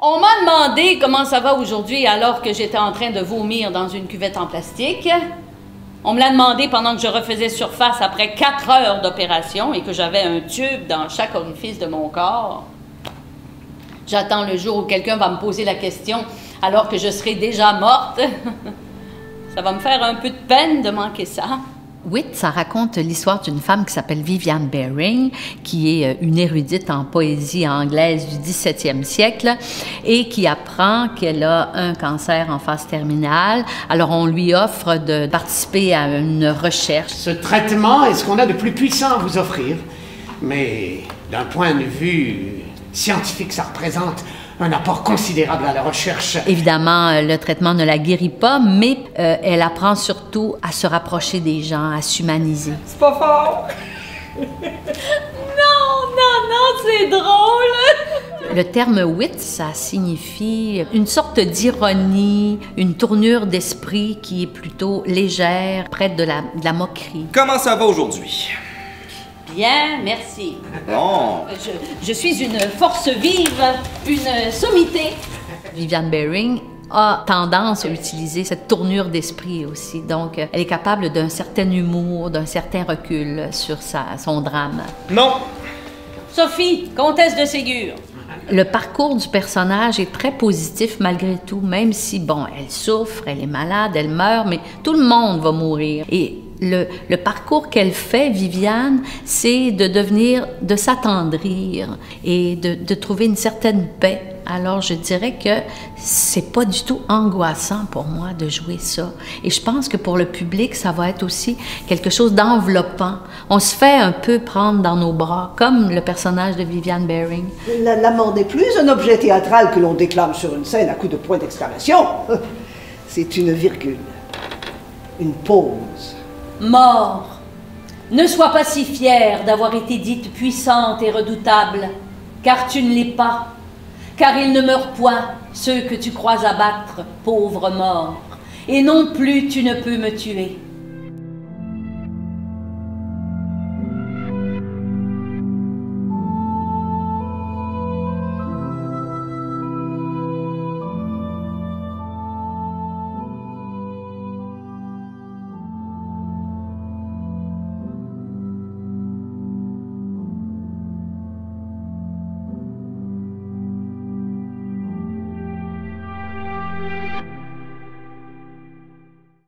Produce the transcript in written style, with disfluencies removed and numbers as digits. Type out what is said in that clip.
On m'a demandé comment ça va aujourd'hui alors que j'étais en train de vomir dans une cuvette en plastique. On me l'a demandé pendant que je refaisais surface après 4 heures d'opération et que j'avais un tube dans chaque orifice de mon corps. J'attends le jour où quelqu'un va me poser la question alors que je serai déjà morte. Ça va me faire un peu de peine de manquer ça. Wit, ça raconte l'histoire d'une femme qui s'appelle Viviane Baring, qui est une érudite en poésie anglaise du 17e siècle et qui apprend qu'elle a un cancer en phase terminale. Alors, on lui offre de participer à une recherche. Ce traitement est ce qu'on a de plus puissant à vous offrir, mais d'un point de vue scientifique, ça représente un apport considérable à la recherche. Évidemment, le traitement ne la guérit pas, mais elle apprend surtout à se rapprocher des gens, à s'humaniser. C'est pas fort! Non, c'est drôle! Le terme wit, ça signifie une sorte d'ironie, une tournure d'esprit qui est plutôt légère, près de la moquerie. Comment ça va aujourd'hui? Bien, merci. Bon. Je suis une force vive, une sommité. Viviane Baring a tendance à utiliser cette tournure d'esprit aussi. Donc, elle est capable d'un certain humour, d'un certain recul sur son drame. Non. Sophie, comtesse de Ségur. Le parcours du personnage est très positif malgré tout, même si, bon, elle souffre, elle est malade, elle meurt, mais tout le monde va mourir. Et le parcours qu'elle fait, Viviane, c'est de s'attendrir et de trouver une certaine paix. Alors, je dirais que c'est pas du tout angoissant pour moi de jouer ça. Et je pense que pour le public, ça va être aussi quelque chose d'enveloppant. On se fait un peu prendre dans nos bras, comme le personnage de Viviane Baring. La mort n'est plus un objet théâtral que l'on déclame sur une scène à coups de point d'exclamation. C'est une virgule, une pause. Mort, ne sois pas si fière d'avoir été dite puissante et redoutable, car tu ne l'es pas. Car ils ne meurent point, ceux que tu crois abattre, pauvre mort, et non plus tu ne peux me tuer.